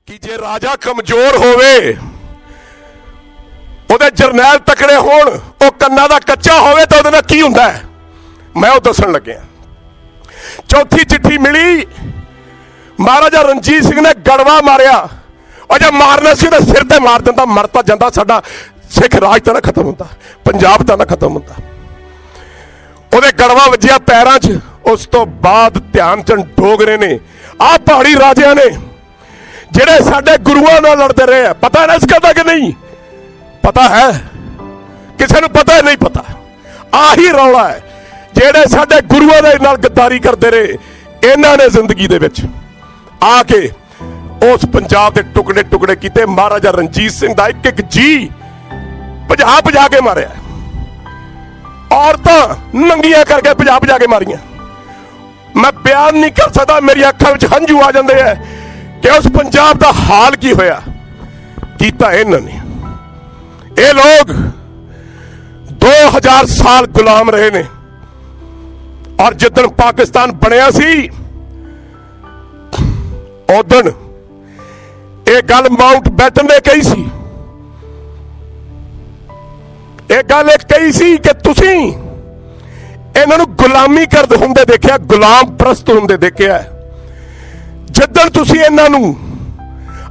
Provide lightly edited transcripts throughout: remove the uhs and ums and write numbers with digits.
कि जे राजा कमजोर होवे ਉਹਦੇ ਜਰਨੈਲ ਤਕੜੇ ਹੋਣ ਉਹ ਕੰਨਾਂ ਦਾ ਕੱਚਾ ਹੋਵੇ ਤਾਂ ਉਹਦੇ ਨਾਲ ਕੀ ਹੁੰਦਾ ਹੈ ਮੈਂ ਉਹ ਦੱਸਣ ਲੱਗਿਆ। ਚੌਥੀ ਚਿੱਠੀ ਮਿਲੀ, ਮਹਾਰਾਜਾ ਰਣਜੀਤ ਸਿੰਘ ਨੇ ਗੜਵਾ ਮਾਰਿਆ, ਉਹ ਜੇ ਮਾਰਨਾ ਸੀ ਉਹਦੇ ਸਿਰ ਤੇ ਮਾਰ ਦਿੰਦਾ, ਮਰ ਤਾਂ ਜਾਂਦਾ, ਸਾਡਾ ਸਿੱਖ ਰਾਜ ਤਾਂ ਨਾ ਖਤਮ ਹੁੰਦਾ, ਪੰਜਾਬ ਤਾਂ ਨਾ ਖਤਮ ਹੁੰਦਾ। ਉਹਦੇ ਗੜਵਾ ਵੱਜਿਆ ਪੈਰਾਂ 'ਚ। ਉਸ ਤੋਂ ਬਾਅਦ ਧਿਆਨ ਚੰਦ ਡੋਗਰੇ ਨੇ ਆਹ ਪਹਾੜੀ ਰਾਜਿਆਂ ਨੇ ਜਿਹੜੇ ਸਾਡੇ ਗੁਰੂਆਂ ਨਾਲ ਲੜਦੇ ਰਹੇ ਆ, ਪਤਾ ਨਾ ਇਸ ਗੱਲ ਦਾ ਕਿ ਨਹੀਂ पता है, किसी ਨੂੰ पता नहीं पता। आही रौला है ਜਿਹੜੇ ਸਾਡੇ ਗੁਰੂਆਂ ਦੇ ਨਾਲ ਗੱਦਾਰੀ ਕਰਦੇ ਰਹੇ, ਇਹਨਾਂ ਨੇ ਜ਼ਿੰਦਗੀ ਦੇ ਵਿੱਚ ਆ ਕੇ ਉਸ ਪੰਜਾਬ ਦੇ ਟੁਕੜੇ ਟੁਕੜੇ ਕੀਤੇ। ਮਹਾਰਾਜਾ ਰਣਜੀਤ ਸਿੰਘ ਦਾ ਇੱਕ ਇੱਕ ਜੀ ਭਜਾ ਕੇ ਮਾਰਿਆ, ਔਰਤਾਂ ਨੰਗੀਆਂ ਕਰਕੇ ਭਜਾ ਕੇ ਮਾਰੀਆਂ। ਮੈਂ ਬਿਆਨ ਨਹੀਂ ਕਰ ਸਕਦਾ, ਮੇਰੀ ਅੱਖਾਂ ਵਿੱਚ ਹੰਝੂ ਆ ਜਾਂਦੇ ਆ ਕਿ ਉਸ ਪੰਜਾਬ ਦਾ ਹਾਲ ਕੀ ਹੋਇਆ ਕੀਤਾ ਇਹਨਾਂ ਨੇ। ये लोग 2000 साल गुलाम रहे ने, और जिदन पाकिस्तान बनया सी उदन ये गल माउंट बैटन ने कही सी, ये गल कही सी कि तुसी इन्हां नूं गुलामी करदे हुंदे देखिया, गुलाम प्रस्त हुंदे देखिया। जिदन तुसी इन्हां नूं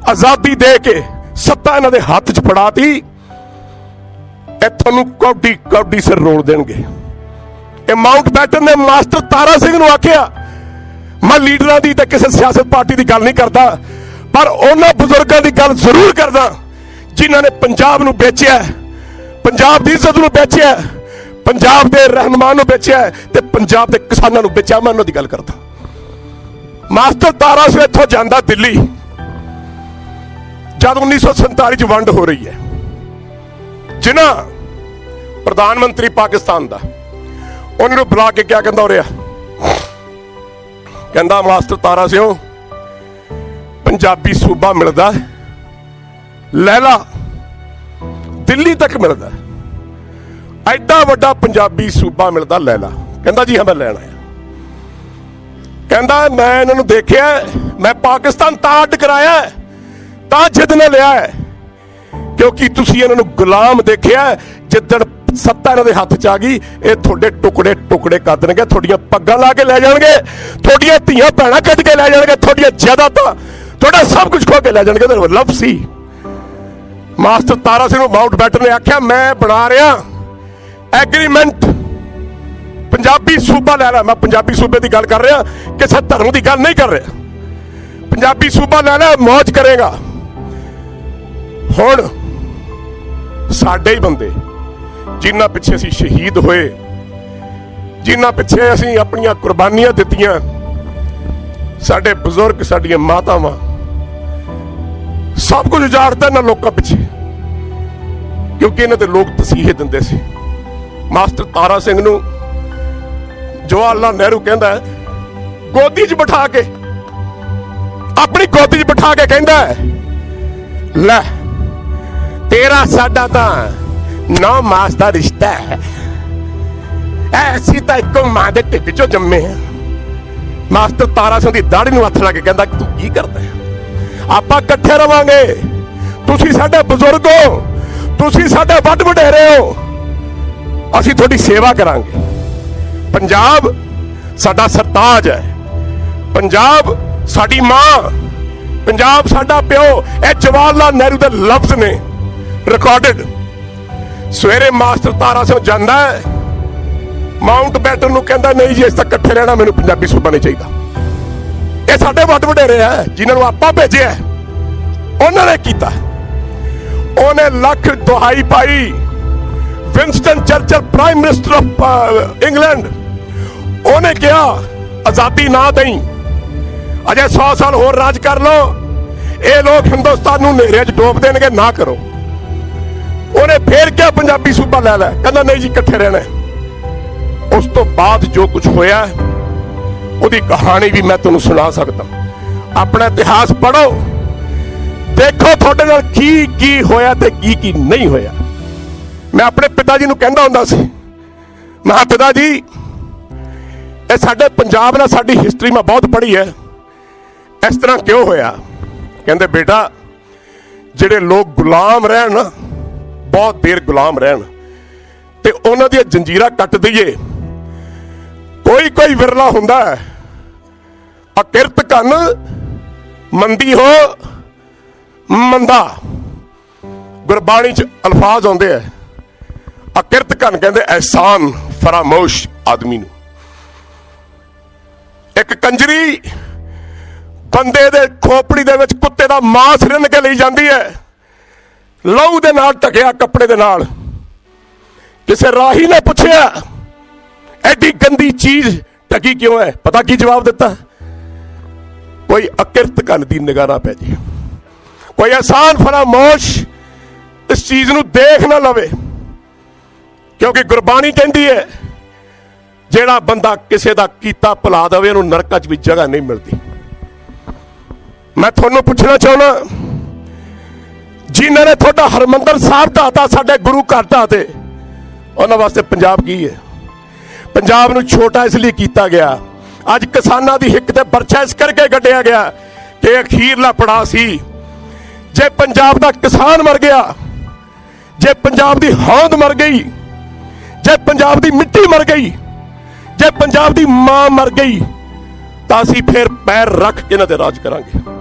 आजादी दे के सत्ता इन्हां दे हत्थ च फड़ाती, ਤੁਹਾਨੂੰ ਕੌਡੀ ਕੌਡੀ ਸਿਰ ਰੋਲ ਦੇਣਗੇ। ਇਹ ਮਾਊਂਟ ਬੈਟਨ ਨੇ ਮਾਸਟਰ ਤਾਰਾ ਸਿੰਘ ਨੂੰ ਆਖਿਆ, ਮੈਂ ਲੀਡਰਾਂ ਦੀ ਤੇ ਕਿਸੇ ਸਿਆਸਤ ਪਾਰਟੀ ਦੀ ਗੱਲ ਨਹੀਂ ਕਰਦਾ, ਪਰ ਉਹਨਾਂ ਬਜ਼ੁਰਗਾਂ ਦੀ ਗੱਲ ਜ਼ਰੂਰ ਕਰਦਾ ਜਿਨ੍ਹਾਂ ਨੇ ਪੰਜਾਬ ਨੂੰ ਵੇਚਿਆ, ਪੰਜਾਬ ਦੀ ਇੱਜ਼ਤ ਨੂੰ ਵੇਚਿਆ, ਪੰਜਾਬ ਦੇ ਰਹਿਨੁਮਾ ਨੂੰ ਵੇਚਿਆ ਤੇ ਪੰਜਾਬ ਦੇ ਕਿਸਾਨਾਂ ਨੂੰ ਵੇਚਿਆ। ਮੈਂ ਉਹਨਾਂ ਦੀ ਗੱਲ ਕਰਦਾ। ਮਾਸਟਰ ਤਾਰਾ ਸਿੰਘ ਇੱਥੋਂ ਜਾਂਦਾ ਦਿੱਲੀ ਜਦ 1947 ਚ ਵੰਡ ਹੋ ਰਹੀ ਹੈ। ਜਿਨ੍ਹਾਂ ਪ੍ਰਧਾਨ ਮੰਤਰੀ ਪਾਕਿਸਤਾਨ ਦਾ ਉਹਨਾਂ ਨੂੰ ਬੁਲਾ ਕੇ ਕਿਆ ਕਹਿੰਦਾ ਹੋ ਰਿਹਾ, ਕਹਿੰਦਾ ਮਾਸਟਰ ਤਾਰਾ ਸਿੰਘ ਪੰਜਾਬੀ ਸੂਬਾ ਮਿਲਦਾ ਲੈ ਲਾ, ਦਿੱਲੀ ਤੱਕ ਮਿਲਦਾ, ਐਡਾ ਵੱਡਾ ਪੰਜਾਬੀ ਸੂਬਾ ਮਿਲਦਾ ਲੈ ਲਾ। ਕਹਿੰਦਾ ਜੀ ਹਾਂ ਮੈਂ ਲੈਣਾ ਹੈ। ਕਹਿੰਦਾ ਮੈਂ ਇਹਨਾਂ ਨੂੰ ਦੇਖਿਆ, ਮੈਂ ਪਾਕਿਸਤਾਨ ਤਾਂ ਅੱਡ ਕਰਾਇਆ ਤਾਂ ਜਿੱਦ ਨੇ ਲਿਆ ਹੈ, ਕਿਉਂਕਿ ਤੁਸੀਂ ਇਹਨਾਂ ਨੂੰ ਗੁਲਾਮ ਦੇਖਿਆ। ਜਿੱਦਣ ਸੱਤਾ ਇਹਨਾਂ ਦੇ ਹੱਥ 'ਚ ਆ ਗਈ, ਇਹ ਤੁਹਾਡੇ ਟੁਕੜੇ ਟੁਕੜੇ ਕਰ ਦੇਣਗੇ, ਤੁਹਾਡੀਆਂ ਪੱਗਾਂ ਲਾ ਕੇ ਲੈ ਜਾਣਗੇ, ਤੁਹਾਡੀਆਂ ਧੀਆਂ ਭੈਣਾਂ ਕੱਢ ਕੇ ਲੈ ਜਾਣਗੇ, ਤੁਹਾਡੀਆਂ ਜਾਇਦਾਦਾਂ, ਤੁਹਾਡਾ ਸਭ ਕੁਝ ਖੋ ਕੇ ਲੈ ਜਾਣਗੇ। ਇਹਦਾ ਮਤਲਬ ਸੀ ਮਾਸਟਰ ਤਾਰਾ ਸਿੰਘ ਨੂੰ ਮਾਊਂਟ ਬੈਟਨ ਨੇ ਆਖਿਆ, ਮੈਂ ਬਣਾ ਰਿਹਾ ਐਗਰੀਮੈਂਟ, ਪੰਜਾਬੀ ਸੂਬਾ ਲੈ ਲੈ। ਮੈਂ ਪੰਜਾਬੀ ਸੂਬੇ ਦੀ ਗੱਲ ਕਰ ਰਿਹਾ, ਕਿਸੇ ਧਰਮ ਦੀ ਗੱਲ ਨਹੀਂ ਕਰ ਰਿਹਾ। ਪੰਜਾਬੀ ਸੂਬਾ ਲੈ ਲੈ, ਮੌਜ ਕਰੇਗਾ। ਹੁਣ ਸਾਡੇ ਹੀ ਬੰਦੇ ਜਿਨ੍ਹਾਂ ਪਿੱਛੇ ਅਸੀਂ ਸ਼ਹੀਦ ਹੋਏ, ਜਿਨ੍ਹਾਂ ਪਿੱਛੇ ਅਸੀਂ ਆਪਣੀਆਂ ਕੁਰਬਾਨੀਆਂ ਦਿੱਤੀਆਂ, ਸਾਡੇ ਬਜ਼ੁਰਗ, ਸਾਡੀਆਂ ਮਾਤਾਵਾਂ, ਸਭ ਕੁਝ ਉਜਾੜਦਾ ਇਹਨਾਂ ਲੋਕਾਂ ਪਿੱਛੇ, ਕਿਉਂਕਿ ਇਹਨਾਂ ਦੇ ਲੋਕ ਤਸੀਹੇ ਦਿੰਦੇ ਸੀ। ਮਾਸਟਰ ਤਾਰਾ ਸਿੰਘ ਨੂੰ ਜਵਾਹਰ ਲਾਲ ਨਹਿਰੂ ਕਹਿੰਦਾ ਗੋਦੀ 'ਚ ਬਿਠਾ ਕੇ, ਆਪਣੀ ਗੋਦੀ 'ਚ ਬਿਠਾ ਕੇ ਕਹਿੰਦਾ ਲੈ ਤੇਰਾ ਸਾਡਾ ਤਾਂ 9 ਮਾਸ ਦਾ ਰਿਸ਼ਤਾ ਹੈ, ਐਸੀ ਤਾਂ ਇੱਕੋ ਮਾਂ ਦੇ ਢਿੱਡ 'ਚੋਂ ਜੰਮੇ ਆ। ਮਾਸਟਰ ਤਾਰਾ ਸਿੰਘ ਦੀ ਦਾੜੀ ਨੂੰ ਹੱਥ ਲਾ ਕੇ ਕਹਿੰਦਾ ਤੂੰ ਕੀ ਕਰਦਾ, ਆਪਾਂ ਇਕੱਠੇ ਰਵਾਂਗੇ, ਤੁਸੀਂ ਸਾਡੇ ਬਜ਼ੁਰਗ ਹੋ, ਤੁਸੀਂ ਸਾਡੇ ਵੱਡ ਵਡੇਰੇ ਹੋ, ਅਸੀਂ ਤੁਹਾਡੀ ਸੇਵਾ ਕਰਾਂਗੇ। ਪੰਜਾਬ ਸਾਡਾ ਸਰਤਾਜ ਹੈ, ਪੰਜਾਬ ਸਾਡੀ ਮਾਂ, ਪੰਜਾਬ ਸਾਡਾ ਪਿਓ। ਇਹ ਜਵਾਹਰ ਲਾਲ ਨਹਿਰੂ ਦੇ ਲਫ਼ਜ਼ ਨੇ ਰਿਕਾਰਡਡ। ਸਵੇਰੇ ਮਾਸਟਰ ਤਾਰਾ ਸਿੰਘ ਜਾਂਦਾ ਹੈ, ਮਾਊਂਟ ਬੈਟਨ ਨੂੰ ਕਹਿੰਦਾ ਨਹੀਂ ਜੀ ਇਸ ਤੱਕ ਇਕੱਠੇ ਰਹਿਣਾ, ਮੈਨੂੰ ਪੰਜਾਬੀ ਸੂਬਾ ਨਹੀਂ ਚਾਹੀਦਾ। ਇਹ ਸਾਡੇ ਵੱਡ ਵਡੇਰੇ ਆ ਜਿਨ੍ਹਾਂ ਨੂੰ ਆਪਾਂ ਭੇਜਿਆ, ਉਹਨਾਂ ਨੇ ਕੀਤਾ। ਉਹਨੇ ਲੱਖ ਦੁਹਾਈ ਪਾਈ। Winston Churchill prime minister of England, ਉਹਨੇ ਕਿਹਾ ਆਜ਼ਾਦੀ ਨਾ ਦੇਈ, ਅਜੇ 100 ਸਾਲ ਹੋਰ ਰਾਜ ਕਰ ਲਓ, ਇਹ ਲੋਕ ਹਿੰਦੁਸਤਾਨ ਨੂੰ ਹਨੇਰੇ 'ਚ ਡੋਬ ਦੇਣਗੇ, ਨਾ ਕਰੋ। ਉਹਨੇ ਫੇਰ ਕਿਹਾ ਪੰਜਾਬੀ ਸੂਬਾ ਲੈ ਲੈ, ਕਹਿੰਦਾ ਨਹੀਂ ਜੀ ਇਕੱਠੇ ਰਹਿਣਾ। ਉਸ ਤੋਂ ਬਾਅਦ ਜੋ ਕੁਝ ਹੋਇਆ ਉਹਦੀ ਕਹਾਣੀ ਵੀ ਮੈਂ ਤੁਹਾਨੂੰ ਸੁਣਾ ਸਕਦਾ। ਆਪਣਾ ਇਤਿਹਾਸ ਪੜ੍ਹੋ, ਦੇਖੋ ਤੁਹਾਡੇ ਨਾਲ ਕੀ ਕੀ ਹੋਇਆ ਤੇ ਕੀ ਕੀ ਨਹੀਂ ਹੋਇਆ। ਮੈਂ ਆਪਣੇ ਪਿਤਾ ਜੀ ਨੂੰ ਕਹਿੰਦਾ ਹੁੰਦਾ ਸੀ, ਮੈਂ ਕਿਹਾ ਪਿਤਾ ਜੀ ਇਹ ਸਾਡੇ ਪੰਜਾਬ ਨਾਲ ਸਾਡੀ ਹਿਸਟਰੀ ਮੈਂ ਬਹੁਤ ਪੜ੍ਹੀ ਹੈ, ਇਸ ਤਰ੍ਹਾਂ ਕਿਉਂ ਹੋਇਆ? ਕਹਿੰਦੇ ਬੇਟਾ ਜਿਹੜੇ ਲੋਕ ਗੁਲਾਮ ਰਹਿਣ ਨਾ, ਬਹੁਤ ਦੇਰ ਗੁਲਾਮ ਰਹਿਣ ਤੇ ਉਹਨਾਂ ਦੀਆਂ ਜੰਜੀਰਾਂ ਕੱਟ ਦਈਏ। ਕੋਈ ਕੋਈ ਵਿਰਲਾ ਹੁੰਦਾ ਹੈ, ਅਕਿਰਤ ਘਨ ਮੰਦੀ ਹੋ ਮੰਦਾ। ਗੁਰਬਾਣੀ ਚ ਅਲਫਾਜ਼ ਆਉਂਦੇ ਆ, ਅਕਿਰਤ ਘਨ ਕਹਿੰਦੇ ਅਹਿਸਾਨ ਫਰਾਮੋਸ਼ ਆਦਮੀ ਨੂੰ। ਇੱਕ ਕੰਜਰੀ ਬੰਦੇ ਦੇ ਖੋਪੜੀ ਦੇ ਵਿੱਚ ਕੁੱਤੇ ਦਾ ਮਾਂਸ ਰਿੰਨ ਕੇ ਲਈ ਜਾਂਦੀ ਹੈ, ਲਹੂ ਦੇ ਨਾਲ ਢਕਿਆ ਕੱਪੜੇ ਦੇ ਨਾਲ। ਕਿਸੇ ਰਾਹੀ ਨੇ ਪੁੱਛਿਆ ਐਡੀ ਗੰਦੀ ਚੀਜ਼ ਢਕੀ ਕਿਉਂ ਹੈ? ਪਤਾ ਕੀ ਜਵਾਬ ਦਿੱਤਾ? ਕੋਈ ਅਕਿਰਤ ਘਨ ਦੀ ਨਿਗਾਹ ਨਾ ਪੈ ਜੇ, ਕੋਈ ਅਹਿਸਾਨ ਫਰਾਮੋਸ਼ ਇਸ ਚੀਜ਼ ਨੂੰ ਦੇਖ ਨਾ ਲਵੇ। ਕਿਉਂਕਿ ਗੁਰਬਾਣੀ ਕਹਿੰਦੀ ਹੈ ਜਿਹੜਾ ਬੰਦਾ ਕਿਸੇ ਦਾ ਕੀਤਾ ਭੁਲਾ ਦੇਵੇ ਉਹਨੂੰ ਨਰਕਾਂ 'ਚ ਵੀ ਜਗ੍ਹਾ ਨਹੀਂ ਮਿਲਦੀ। ਮੈਂ ਤੁਹਾਨੂੰ ਪੁੱਛਣਾ ਚਾਹੁੰਦਾ, ਜਿਨ੍ਹਾਂ ਨੇ ਤੁਹਾਡਾ ਹਰਮੰਦਰ ਸਾਹਿਬ ਢਾਤਾ, ਸਾਡੇ ਗੁਰੂ ਘਰ ਢਾਤੇ, ਉਹਨਾਂ ਵਾਸਤੇ ਪੰਜਾਬ ਕੀ ਹੈ? ਪੰਜਾਬ ਨੂੰ ਛੋਟਾ ਇਸ ਲਈ ਕੀਤਾ ਗਿਆ। ਅੱਜ ਕਿਸਾਨਾਂ ਦੀ ਹਿੱਕ ਤੇ ਪਰਚਾ ਇਸ ਕਰਕੇ ਗੱਡਿਆ ਗਿਆ ਕਿ ਅਖੀਰਲਾ ਪੜਾਅ ਸੀ। ਜੇ ਪੰਜਾਬ ਦਾ ਕਿਸਾਨ ਮਰ ਗਿਆ, ਜੇ ਪੰਜਾਬ ਦੀ ਹੋਂਦ ਮਰ ਗਈ, ਜੇ ਪੰਜਾਬ ਦੀ ਮਿੱਟੀ ਮਰ ਗਈ, ਜੇ ਪੰਜਾਬ ਦੀ ਮਾਂ ਮਰ ਗਈ, ਤਾਂ ਅਸੀਂ ਫਿਰ ਪੈਰ ਰੱਖ ਕੇ ਇਹਨਾਂ ਤੇ ਰਾਜ ਕਰਾਂਗੇ।